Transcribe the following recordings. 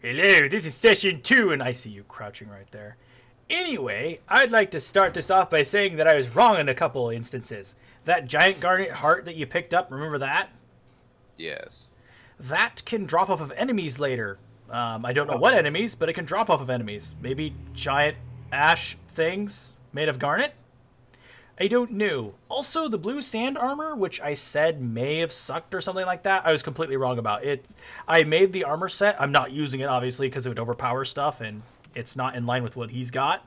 Hello, this is session 2, and I see you crouching right there. Anyway, I'd like to start this off by saying that I was wrong in a couple instances. That giant garnet heart that you picked up, remember that? Yes. That can drop off of enemies later. I don't know what enemies, but it can drop off of enemies. Maybe giant ash things made of garnet? I don't know. Also, the blue sand armor, which I said may have sucked or something like that, I was completely wrong about it. I made the armor set. I'm not using it, obviously, because it would overpower stuff, and it's not in line with what he's got.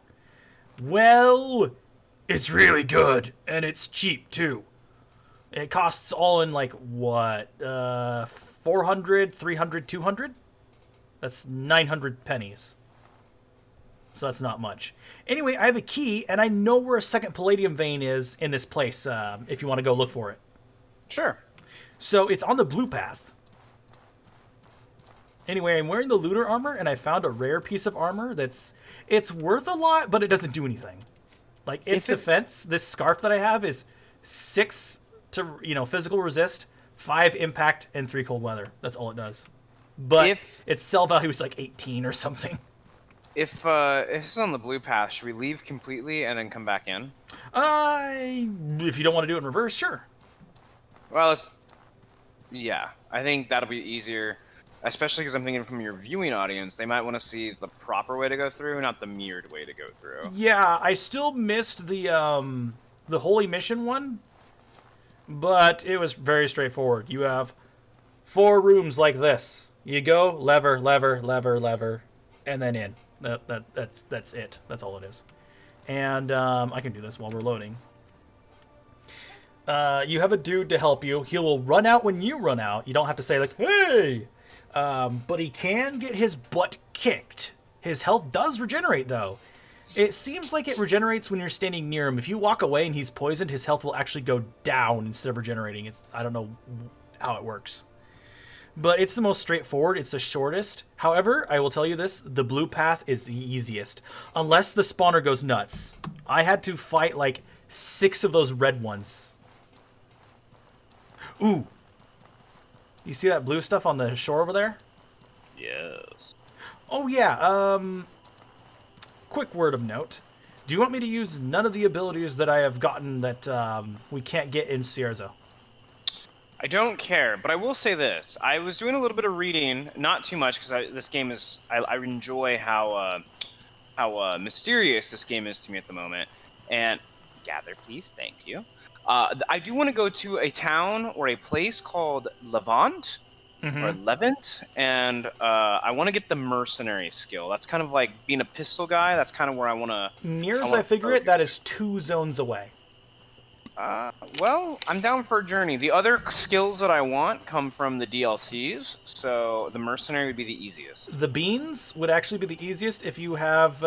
Well, it's really good, and it's cheap, too. It costs all in, like, what, 400, 300, 200? That's 900 pennies. So that's not much. Anyway, I have a key, and I know where a second palladium vein is in this place, if you want to go look for it. Sure. So it's on the blue path. Anyway, I'm wearing the looter armor, and I found a rare piece of armor it's worth a lot, but it doesn't do anything. Like, its defense, this scarf that I have is 6 to, physical resist, 5 impact, and 3 cold weather. That's all it does. But its sell value is like 18 or something. If it's on the blue path, should we leave completely and then come back in? If you don't want to do it in reverse, sure. Well, yeah, I think that'll be easier, especially because I'm thinking from your viewing audience, they might want to see the proper way to go through, not the mirrored way to go through. Yeah, I still missed the Holy Mission one, but it was very straightforward. You have 4 rooms like this. You go, lever, lever, lever, lever, and then in. That's it. That's all it is. And I can do this while we're loading. You have a dude to help you. He will run out when you run out. You don't have to say, like, hey! But he can get his butt kicked. His health does regenerate, though. It seems like it regenerates when you're standing near him. If you walk away and he's poisoned, his health will actually go down instead of regenerating. I don't know how it works. But it's the most straightforward. It's the shortest. However, I will tell you this. The blue path is the easiest. Unless the spawner goes nuts. I had to fight like 6 of those red ones. Ooh. You see that blue stuff on the shore over there? Yes. Oh, yeah. Quick word of note. Do you want me to use none of the abilities that I have gotten that we can't get in Cierzo? I don't care, but I will say this. I was doing a little bit of reading, not too much, because this game is... I enjoy how mysterious this game is to me at the moment. And... Gather, please. Thank you. I do want to go to a town or a place called Levant, or Levant, and I want to get the mercenary skill. That's kind of like being a pistol guy. That's kind of where I want to... Near as I figure it, that is 2 zones away. Well, I'm down for a journey. The other skills that I want come from the DLCs, so the mercenary would be the easiest. The beans would actually be the easiest if you have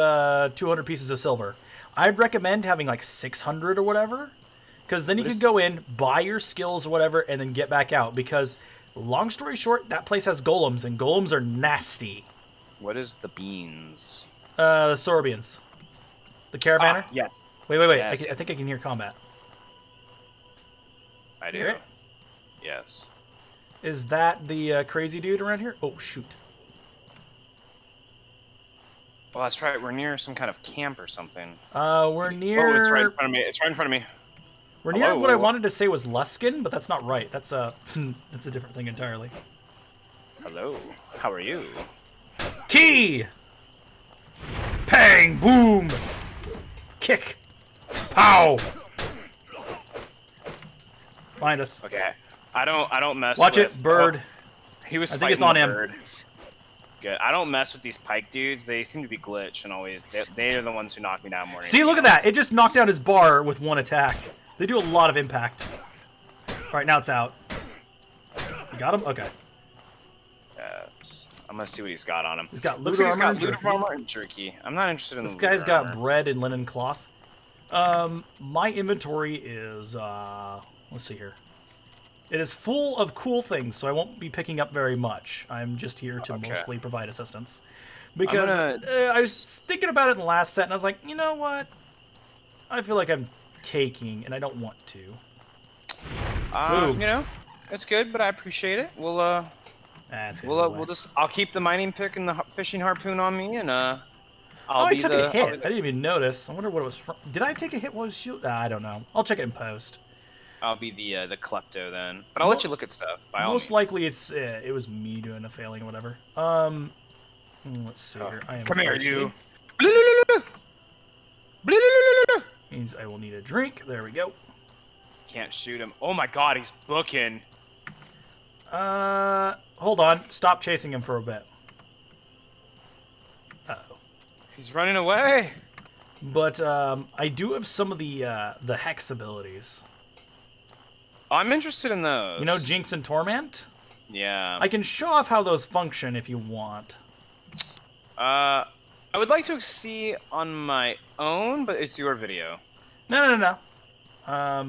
200 pieces of silver. I'd recommend having like 600 or whatever, because then you could go in, buy your skills or whatever, and then get back out, because long story short, that place has golems, and golems are nasty. What is the beans? The Sorbians. The caravaner? Yes. Wait. Yes. I think I can hear combat. I do. Hear it? Yes. Is that the crazy dude around here? Oh, shoot. Well, that's right. We're near some kind of camp or something. We're near... Oh, it's right in front of me. It's right in front of me. We're near what I wanted to say was Luskin, but that's not right. That's a different thing entirely. Hello. How are you? Key! Pang! Boom! Kick! Pow! Find us. Okay. I don't mess Watch with... it, bird. Oh, he was I fighting think it's on the him. bird. Good. I don't mess with these pike dudes. They seem to be glitch and always... They are the ones who knock me down more. See, look at that. It just knocked down his bar with 1 attack. They do a lot of impact. Alright, now it's out. You got him? Okay. Yes. I'm gonna see what he's got on him. He's got Looks looter like he's got armor looter armor and jerky. I'm not interested in This the guy's looter got armor. bread and linen cloth. My inventory is, let's see here. It is full of cool things, so I won't be picking up very much. I'm just here to mostly provide assistance. Because I was thinking about it in the last set, and I was like, you know what? I feel like I'm taking, and I don't want to. You know, it's good, but I appreciate it. We'll That's good. I'll keep the mining pick and the fishing harpoon on me, and Oh, I took a hit. I didn't even notice. I wonder what it was from. Did I take a hit while I was shooting? I don't know. I'll check it in post. I'll be the klepto then, but I'll let you look at stuff. By all most means. likely, it was me doing a failing or whatever. Let's see here. I am Come here, thirsty. you. Means I will need a drink. There we go. Can't shoot him. Oh my God, he's booking. Hold on. Stop chasing him for a bit. Uh-oh. He's running away. But I do have some of the hex abilities. I'm interested in those. You know, Jinx and Torment? Yeah. I can show off how those function if you want. I would like to see on my own, but it's your video. No. How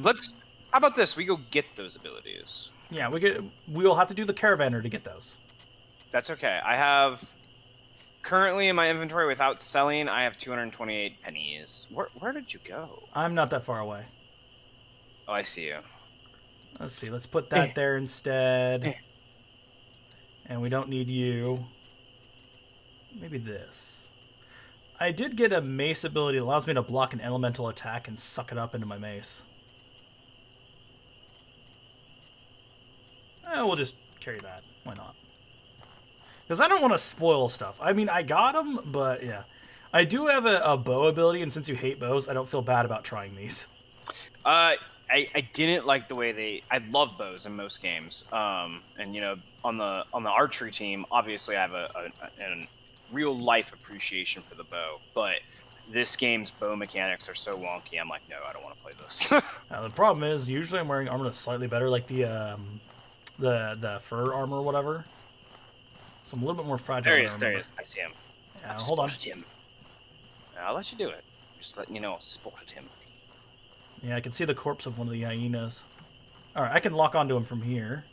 about this? We go get those abilities. Yeah, we will have to do the Caravaner to get those. That's okay. I have currently in my inventory without selling, I have 228 pennies. Where did you go? I'm not that far away. Oh, I see you. Let's see. Let's put that there instead. And we don't need you. Maybe this. I did get a mace ability that allows me to block an elemental attack and suck it up into my mace. We'll just carry that. Why not? Because I don't want to spoil stuff. I mean, I got them, but yeah. I do have a bow ability, and since you hate bows, I don't feel bad about trying these. I didn't like the way I love bows in most games. And you know, on the archery team, obviously I have a real life appreciation for the bow, but this game's bow mechanics are so wonky. I'm like, no, I don't want to play this. Now, the problem is, usually I'm wearing armor that's slightly better, like the fur armor or whatever. So I'm a little bit more fragile. There he is. I see him. Yeah, hold on. Him. I'll let you do it. Just letting you know, I spotted him. Yeah, I can see the corpse of one of the hyenas. All right, I can lock onto him from here.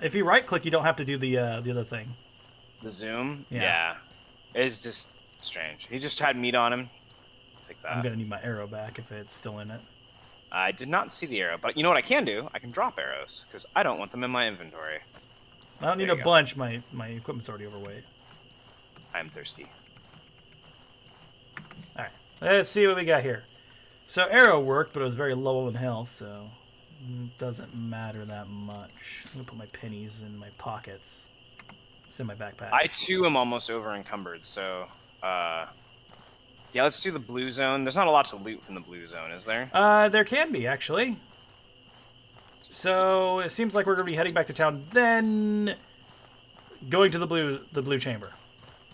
If you right-click, you don't have to do the other thing. The zoom? Yeah. It's just strange. He just had meat on him. Take that. I'm gonna need my arrow back if it's still in it. I did not see the arrow, but you know what I can do? I can drop arrows, because I don't want them in my inventory. I don't need a bunch. My equipment's already overweight. I'm thirsty. Alright, let's see what we got here. So arrow worked, but it was very low in health, so it doesn't matter that much. I'm gonna put my pennies in my pockets. It's in my backpack. I too am almost over encumbered, so yeah, let's do the blue zone. There's not a lot to loot from the blue zone, is there? There can be, actually. So it seems like we're gonna be heading back to town, then going to the blue chamber.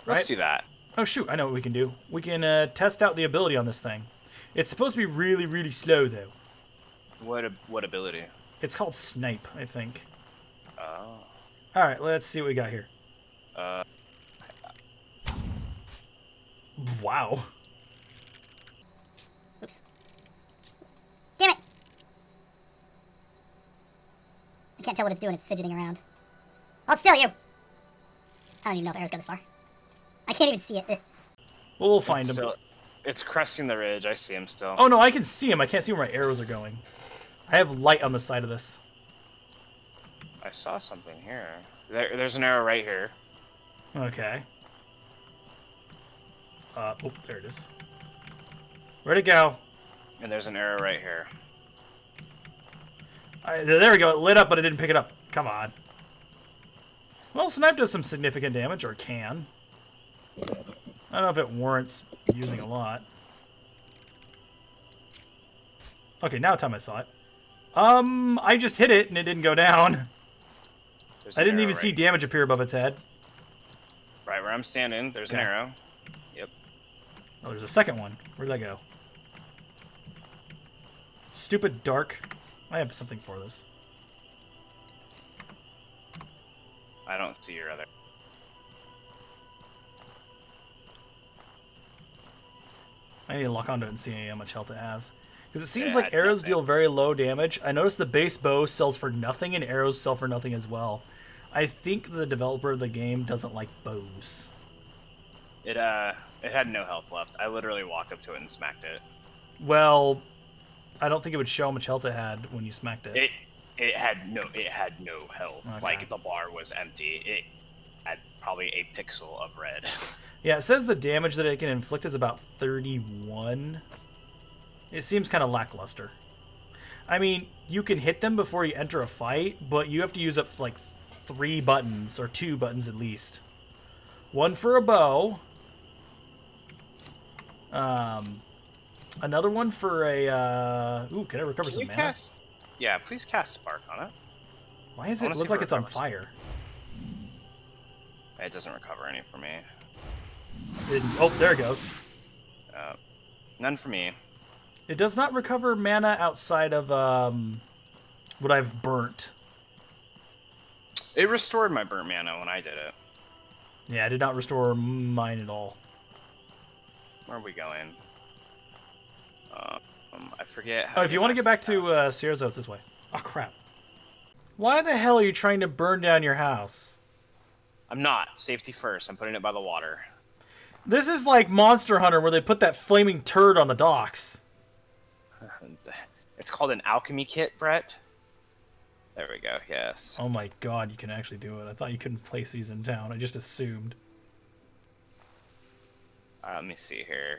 Right? Let's do that. Oh shoot, I know what we can do. We can test out the ability on this thing. It's supposed to be really, really slow though. What ability? It's called Snipe, I think. Oh. Alright, let's see what we got here. Wow. Oops. Damn it! I can't tell what it's doing, it's fidgeting around. Hold still, you! I don't even know if arrows go this far. I can't even see it. Well, we'll find him. It's cresting the ridge. I see him still. Oh no, I can see him. I can't see where my arrows are going. I have light on the side of this. I saw something here. There's an arrow right here. Okay. Oh, there it is. Where'd it go? And there's an arrow right here. There we go. It lit up, but it didn't pick it up. Come on. Well, Snipe does some significant damage, or can. I don't know if it warrants using a lot. Okay, now time I saw it. I just hit it, and it didn't go down. I didn't even see damage appear above its head. Right where I'm standing, there's an arrow. Yep. Oh, there's a second one. Where'd that go? Stupid dark. I have something for this. I don't see your other. I need to lock onto it and see how much health it has. Because it seems like arrows deal very low damage. I noticed the base bow sells for nothing, and arrows sell for nothing as well. I think the developer of the game doesn't like bows. It had no health left. I literally walked up to it and smacked it. Well, I don't think it would show how much health it had when you smacked it. It had no health. Okay. Like the bar was empty. It had probably a pixel of red. Yeah, it says the damage that it can inflict is about 31. It seems kind of lackluster. I mean, you can hit them before you enter a fight, but you have to use up like 3 buttons, or 2 buttons at least. One for a bow. Another one for a, ooh, can I recover some mana? Yeah, please cast Spark on it. Why does it look like it's on fire? It doesn't recover any for me. Oh, there it goes. None for me. It does not recover mana outside of what I've burnt. It restored my burnt mana when I did it. Yeah, I did not restore mine at all. Where are we going? I forget how Oh, if you want to get back to Sierra, it's this way. Oh, crap. Why the hell are you trying to burn down your house? I'm not. Safety first. I'm putting it by the water. This is like Monster Hunter where they put that flaming turd on the docks. It's called an alchemy kit, Brett. There we go, yes. Oh my god, you can actually do it. I thought you couldn't place these in town. I just assumed. Let me see here.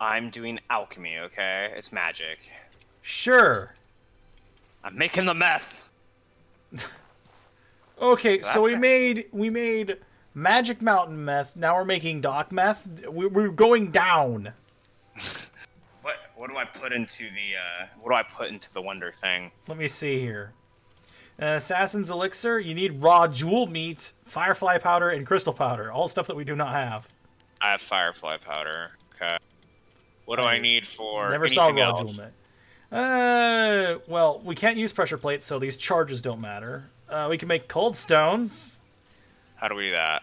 I'm doing alchemy, okay? It's magic. Sure. I'm making the meth. Okay, so we made Magic Mountain meth. Now we're making dock meth. We're going down. What do I put into the wonder thing? Let me see here. Assassin's elixir. You need raw jewel meat, firefly powder, and crystal powder. All stuff that we do not have. I have firefly powder. Okay. What do I need for Never saw anything raw else? jewel meat. Well, we can't use pressure plates, so these charges don't matter. We can make cold stones. How do we do that?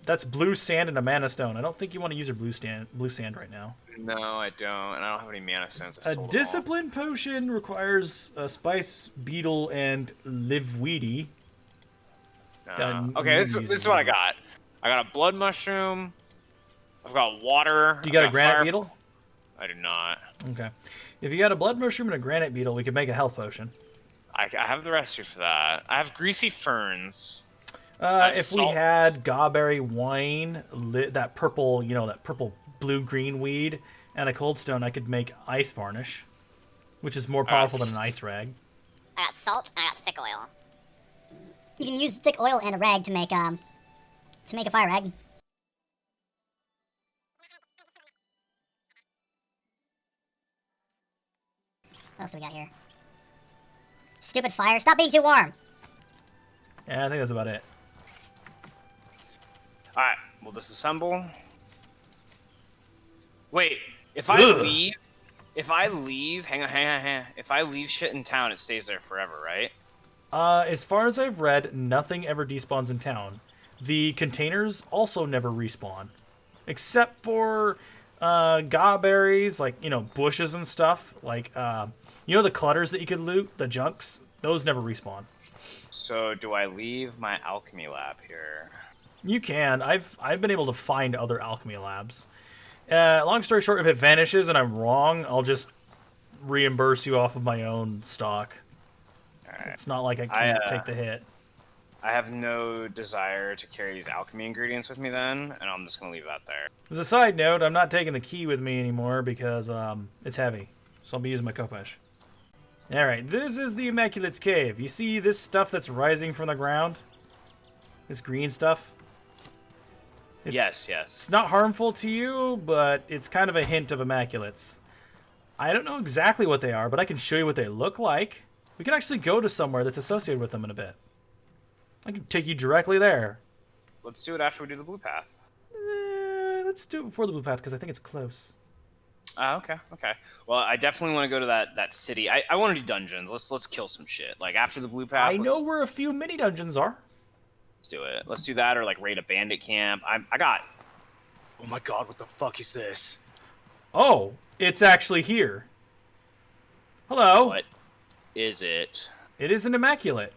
That's blue sand and a mana stone. I don't think you want to use your blue sand right now. No, I don't. And I don't have any mana stones. A discipline potion requires a spice beetle and live weedy. Okay, this is what I got. I got a blood mushroom. I've got water. Do you got a granite beetle? I do not. Okay. If you got a blood mushroom and a granite beetle, we could make a health potion. I have the recipe for that. I have greasy ferns. If we had gawberry wine, that purple, that purple blue-green weed, and a cold stone, I could make ice varnish, which is more powerful than an ice rag. I got salt, and I got thick oil. You can use thick oil and a rag to make a fire rag. What else do we got here? Stupid fire. Stop being too warm. Yeah, I think that's about it. Alright, we'll disassemble. Wait, if I leave, hang on. If I leave shit in town, it stays there forever, right? As far as I've read, nothing ever despawns in town. The containers also never respawn. Except for gawberries, like, bushes and stuff. Like, the clutters that you could loot, the junks, those never respawn. So, do I leave my alchemy lab here? You can. I've been able to find other alchemy labs. Long story short, if it vanishes and I'm wrong, I'll just reimburse you off of my own stock. Right. It's not like I can't take the hit. I have no desire to carry these alchemy ingredients with me then, and I'm just going to leave that there. As a side note, I'm not taking the key with me anymore because it's heavy. So I'll be using my Kopesh. Alright, this is the Immaculate Cave. You see this stuff that's rising from the ground? This green stuff? Yes. It's not harmful to you, but it's kind of a hint of Immaculates. I don't know exactly what they are, but I can show you what they look like. We can actually go to somewhere that's associated with them in a bit. I can take you directly there. Let's do it after we do the blue path. Let's do it before the blue path, because I think it's close. Okay. Well, I definitely want to go to that city. I want to do dungeons. Let's kill some shit. Like, after the blue path. I know where a few mini dungeons are. Let's do it. Let's do that, or like raid a bandit camp. I got. Oh my god! What the fuck is this? Oh, it's actually here. Hello. What is it? It is an Immaculate.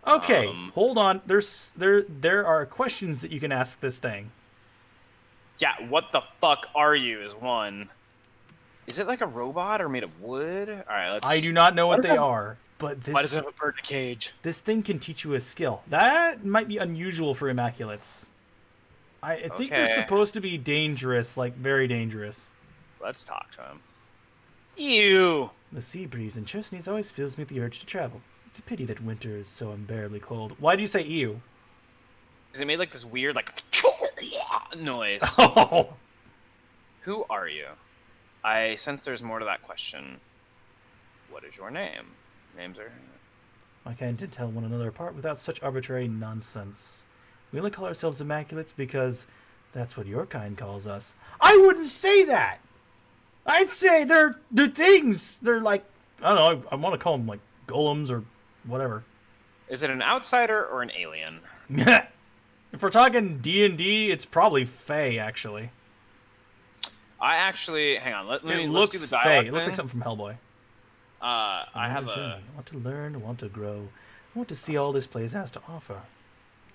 Okay, hold on. There are questions that you can ask this thing. Yeah, what the fuck are you is one. Is it like a robot or made of wood? All right, let's... I do not know what they does it- are, but Why does this it have a bird in a cage? this thing can teach you a skill. That might be unusual for Immaculates. I think they're Okay. supposed to be dangerous, like very dangerous. Let's talk to him. Ew. The sea breeze in Chesney's always fills me with the urge to travel. It's a pity that winter is so unbearably cold. Why do you say ew? Is it made like this weird, like, noise? Oh, Who are you? I sense there's more to that question. What is your name? Names are... why can't to tell one another apart without such arbitrary nonsense? We only call ourselves Immaculates because that's what your kind calls us. I wouldn't say that! I'd say they're things. They're like, I don't know, I want to call them like golems or whatever. Is it an outsider or an alien? If we're talking D&D, it's probably Fae, actually. I actually... Hang on, let's do Looks the Fae. dialogue It looks like thing. something from Hellboy. I have Another a... journey. I want to learn, I want to grow. I want to see all this place has to offer.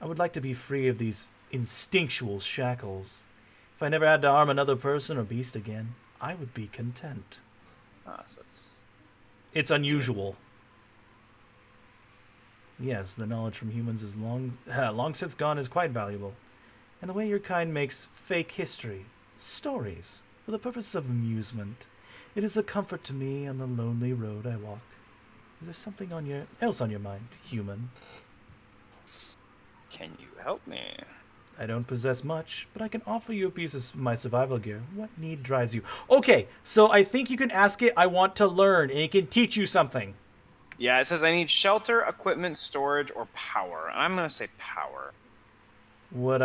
I would like to be free of these instinctual shackles. If I never had to harm another person or beast again, I would be content. So It's unusual. Yes, the knowledge from humans is long since gone is quite valuable. And the way your kind makes fake history, stories, for the purpose of amusement, it is a comfort to me on the lonely road I walk. Is there something else on your mind, human? Can you help me? I don't possess much, but I can offer you a piece of my survival gear. What need drives you? Okay, so I think you can ask it, I want to learn, and it can teach you something. Yeah, it says I need shelter, equipment, storage, or power. I'm gonna say power. What could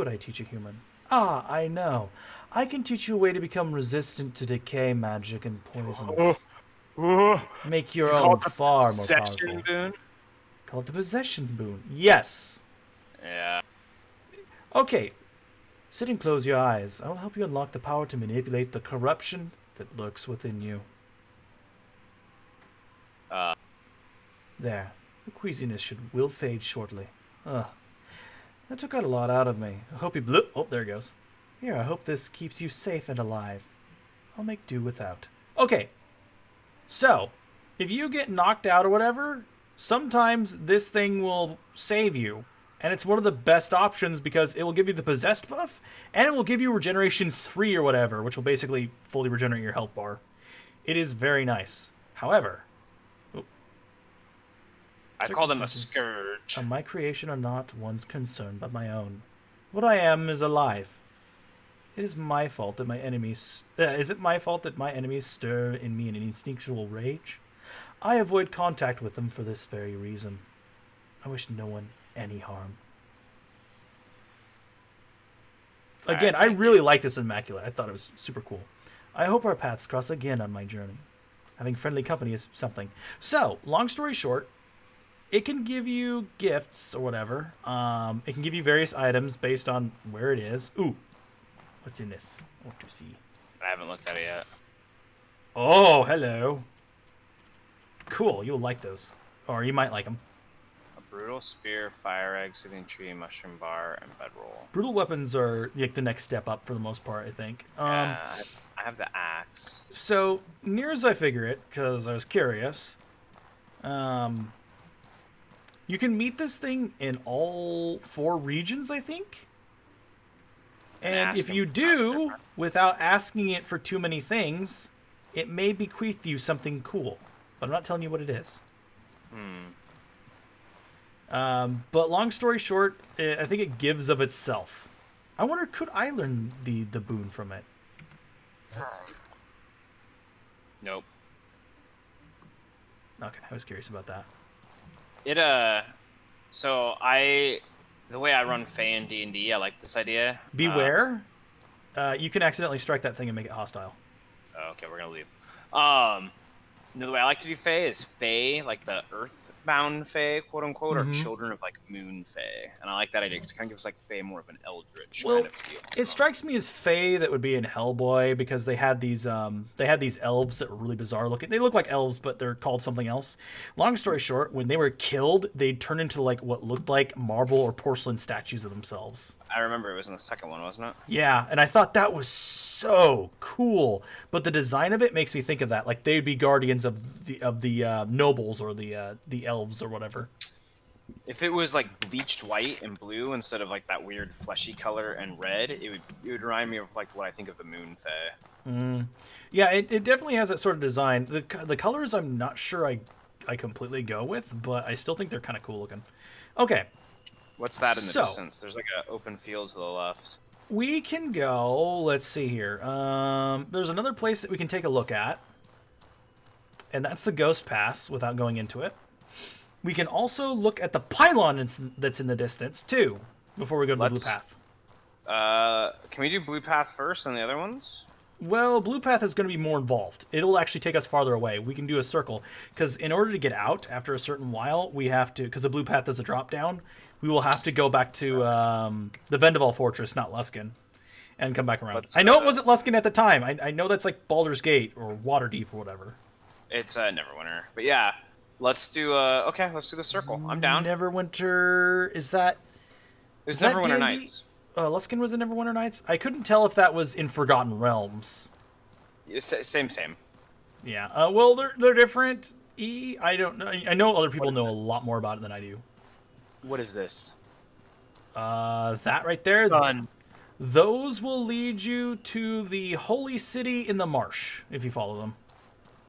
I teach a human? I know. I can teach you a way to become resistant to decay, magic, and poisons. Make your own far more Possession powerful. boon? Call it the possession boon. Yes. Yeah. Okay. Sit and close your eyes. I will help you unlock the power to manipulate the corruption that lurks within you. There. The queasiness will fade shortly. That took out a lot out of me. I hope you blew... Oh, there it goes. Here, I hope this keeps you safe and alive. I'll make do without. Okay. So, if you get knocked out or whatever, sometimes this thing will save you. And it's one of the best options because it will give you the possessed buff, and it will give you regeneration 3 or whatever, which will basically fully regenerate your health bar. It is very nice. However... I call them a circumstances scourge. of my creation are not one's concern, but my own. What I am is alive. It is my fault that my enemies... is it my fault that my enemies stir in me an instinctual rage? I avoid contact with them for this very reason. I wish no one any harm. Again, I really like this Immaculate. I thought it was super cool. I hope our paths cross again on my journey. Having friendly company is something. So, long story short, it can give you gifts or whatever. It can give you various items based on where it is. Ooh, what's in this? I want to see. I haven't looked at it yet. Oh, hello. Cool, you'll like those. Or you might like them. A brutal spear, fire egg, soothing tree, mushroom bar, and bedroll. Brutal weapons are like the next step up for the most part, I think. I have the axe. So, near as I figure it, because I was curious, you can meet this thing in all 4 regions, I think. And if you do, without asking it for too many things, it may bequeath you something cool. But I'm not telling you what it is. But long story short, I think it gives of itself. I wonder, could I learn the boon from it? Nope. Okay, I was curious about that. So the way I run Fae in D&D, I like this idea. Beware, you can accidentally strike that thing and make it hostile. Okay, we're gonna leave. No, the way I like to do Fae is Fae, like the Earthbound Fae, quote unquote, Mm-hmm. are children of like Moon Fae, and I like that idea because it kind of gives like Fae more of an eldritch Well, kind of feel. it strikes me as Fae that would be in Hellboy because they had these elves that were really bizarre looking. They look like elves, but they're called something else. Long story short, when they were killed, they'd turn into like what looked like marble or porcelain statues of themselves. I remember it was in the second one, wasn't it? Yeah, and I thought that was so cool. But the design of it makes me think of that. Like they'd be guardians of the nobles or the elves or whatever. If it was like bleached white and blue instead of like that weird fleshy color and red, it would remind me of like what I think of the Moon Fae. Yeah, it definitely has that sort of design. The colors I'm not sure I completely go with, but I still think they're kind of cool looking. Okay, What's that in the So- distance? There's like an open field to the left. we can go. Let's see here. There's another place that we can take a look at, and that's the Ghost Pass. Without going into it, we can also look at the pylon that's in the distance too. Before we go to the Blue Let's- Path. Can we do Blue Path first and the other ones? Well, Blue Path is going to be more involved. It'll actually take us farther away. We can do a circle because in order to get out after a certain while, we have to, because the Blue Path is a drop down, we will have to go back to the Vendaval Fortress, not Luskan, and come back around. Let's, I know it wasn't Luskan at the time. I know that's like Baldur's Gate or Waterdeep or whatever. It's Neverwinter. But yeah, let's do okay, let's do the circle. I'm down. Neverwinter, is that... It was that Neverwinter D&D? Nights. Luskan was in Neverwinter Nights? I couldn't tell if that was in Forgotten Realms. Yeah, same. Yeah, well, they're different. I don't know. I know other people know a lot more about it than I do. What is this? That right there, Sun. those will lead you to the holy city in the marsh if you follow them.